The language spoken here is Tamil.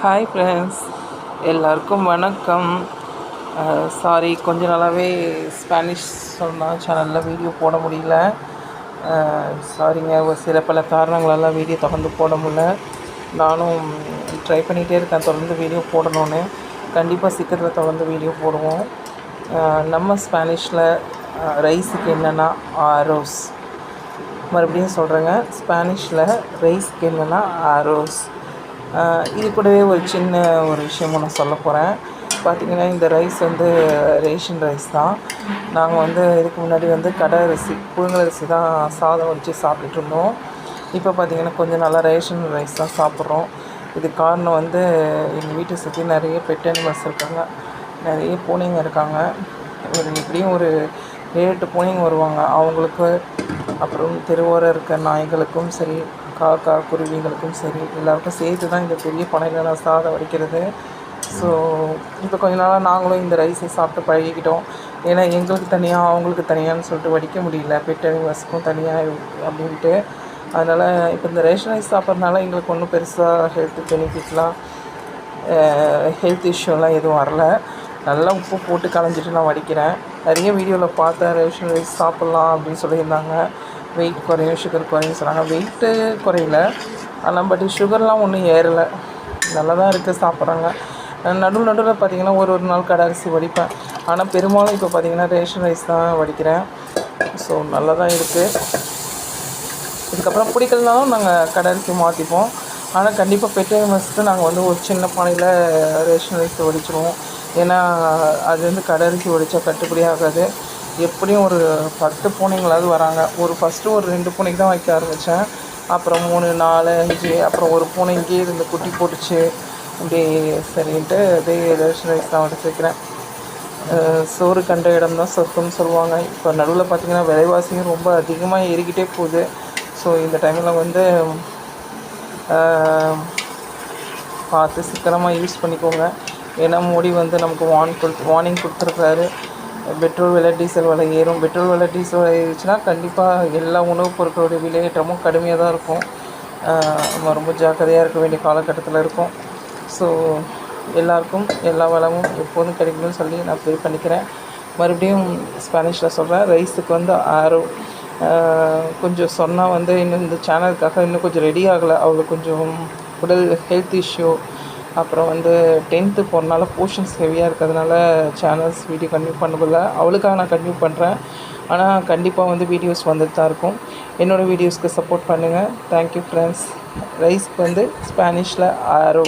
ஹாய் ஃப்ரெண்ட்ஸ், எல்லாருக்கும் வணக்கம். சாரி, கொஞ்ச நாளாகவே ஸ்பானிஷ் சொன்னால் சேனலில் வீடியோ போட முடியல. சாரிங்க, ஒரு சில பல காரணங்களெல்லாம் வீடியோ தொடர்ந்து போட முடியல. நானும் ட்ரை பண்ணிகிட்டே இருக்கேன் தொடர்ந்து வீடியோ போடணுன்னு. கண்டிப்பாக சீக்கிரத்தில் தொடர்ந்து வீடியோ போடுவோம். நம்ம ஸ்பானிஷில் ரைஸுக்கு என்னென்னா ஆரோஸ். மறுபடியும் சொல்கிறேங்க, ஸ்பானிஷில் ரைஸ்க்கு என்னென்னா ஆரோஸ். இது கூடவே ஒரு சின்ன ஒரு விஷயமும் நான் சொல்ல போகிறேன். பார்த்திங்கன்னா, இந்த ரைஸ் வந்து ரேஷன் ரைஸ் தான். நாங்கள் இதுக்கு முன்னாடி கடை அரிசி, புழுங்கலரிசி தான் சாதம் வச்சு சாப்பிட்டுட்டு இருந்தோம். இப்போ பார்த்திங்கன்னா கொஞ்சம் நல்லா ரேஷன் ரைஸ் தான் சாப்பிட்றோம். இதுக்கு காரணம் எங்கள் வீட்டை சுற்றி நிறைய பெட் அனிமல்ஸ் இருக்காங்க, நிறைய பூனைங்க இருக்காங்க. எப்படியும் ஒரு 7-8 பூனைங்க வருவாங்க. அவங்களுக்கு, அப்புறம் தெருவோரம் இருக்க நாய்களுக்கும் சரி, காக்கா குருவிகளுக்கும் சரி, எல்லாருக்கும் சேர்த்து தான் இந்த பெரிய பானையில் நான் சாதம் வடிக்கிறது. ஸோ இப்போ கொஞ்ச நாளாக நாங்களும் இந்த ரைஸை சாப்பிட்டு பழகிக்கிட்டோம். ஏன்னா எங்களுக்கு தனியாக அவங்களுக்கு தனியான்னு சொல்லிட்டு வடிக்க முடியல, பெட் அனிமல்ஸுக்கும் தனியாக அப்படின்ட்டு. அதனால் இப்போ இந்த ரேஷன் ரைஸ் சாப்பிட்றதுனால எங்களுக்கு ஒன்றும் பெருசாக ஹெல்த் இஷ்யூலாம் எதுவும் வரல. நல்லா உப்பு போட்டு களைஞ்சிட்டு நான் வடிக்கிறேன். நிறைய வீடியோவில் பார்த்தேன், ரேஷன் ரைஸ் சாப்பிட்லாம் அப்படின்னு சொல்லியிருந்தாங்க. வெயிட் குறையும், சுகர் குறையும் சொன்னாங்க. வெயிட்டு குறையில, ஆனால் பட் சுகர்லாம் ஒன்றும் ஏறலை. நல்லா தான் இருக்குது, சாப்பிட்றாங்க. நடுவில் பார்த்திங்கன்னா ஒரு நாள் கடை அரிசி வடிப்பேன். ஆனால் பெரும்பாலும் இப்போ பார்த்திங்கன்னா ரேஷன் ரைஸ் தான் வடிக்கிறேன். ஸோ நல்லா தான் இருக்குது. இதுக்கப்புறம் பிடிக்கலனாலும் நாங்கள் கடை அரிசி மாற்றிப்போம். ஆனால் கண்டிப்பாக பெட் அனிமல்ஸ்க்கு நாங்கள் ஒரு சின்ன பானையில் ரேஷன் ரைஸ் வடிச்சிடுவோம். ஏன்னா அது கடை அரிசி வடித்தா கட்டுப்படி ஆகாது. எப்படியும் ஒரு 10 பூனைங்களாவது வராங்க. ஃபஸ்ட்டு ஒரு 2 பூனைக்கு தான் வைக்க ஆரம்பித்தேன். அப்புறம் 3, 4, 5, அப்புறம் ஒரு பூனை இங்கேயே இருந்து குட்டி போட்டுச்சு. அப்படியே சரின்ட்டு அப்படியே ரேஷன் ரைஸ் தான் வடிச்சிருக்கிறேன். சோறு கண்ட இடம் தான் சொர்க்கம்னு சொல்லுவாங்க. இப்போ நடுவில் பார்த்திங்கன்னா விலைவாசியும் ரொம்ப அதிகமாக ஏறிக்கிட்டே போகுது. ஸோ இந்த டைமில் பார்த்து சிக்கனமாக யூஸ் பண்ணிக்கோங்க. ஏன்னா மோடி நமக்கு வார்னிங் கொடுத்துருக்காரு. பெட்ரோல் விலை, டீசல் விலை ஏறும். பெட்ரோல் விலை, டீசல் விலை ஏறிச்சுன்னா கண்டிப்பாக எல்லா உணவுப் பொருட்களுடைய விலையேற்றமும் கடுமையாக தான் இருக்கும். நம்ம ரொம்ப ஜாக்கிரதையாக இருக்க வேண்டிய காலகட்டத்தில் இருக்கும். ஸோ எல்லாருக்கும் எல்லா வளமும் எப்போதும் கிடைக்கணும்னு சொல்லி நான் ப்ரே பண்ணிக்கிறேன். மறுபடியும் ஸ்பானிஷில் சொல்கிறேன். ரைஸுக்கு ஆரோ கொஞ்சம் சொன்னால் இன்னும் இந்த சேனலுக்காக இன்னும் கொஞ்சம் ரெடி ஆகலை. அவளுக்கு கொஞ்சம் உடல் ஹெல்த் இஷ்யூ, அப்புறம் 10th போகிறனால போர்ஷன்ஸ் ஹெவியாக இருக்கிறதுனால சேனல்ஸ் வீடியோ கன்டினியூ பண்ணதில்லை. அவளுக்காக நான் கன்டினியூ பண்ணுறேன். ஆனால் கண்டிப்பாக வீடியோஸ் வந்துட்டு தான் இருக்கும். என்னோடய வீடியோஸ்க்கு சப்போர்ட் பண்ணுங்கள். Thank you friends. ரைஸ்க்கு ஸ்பானிஷில் ஆரோ.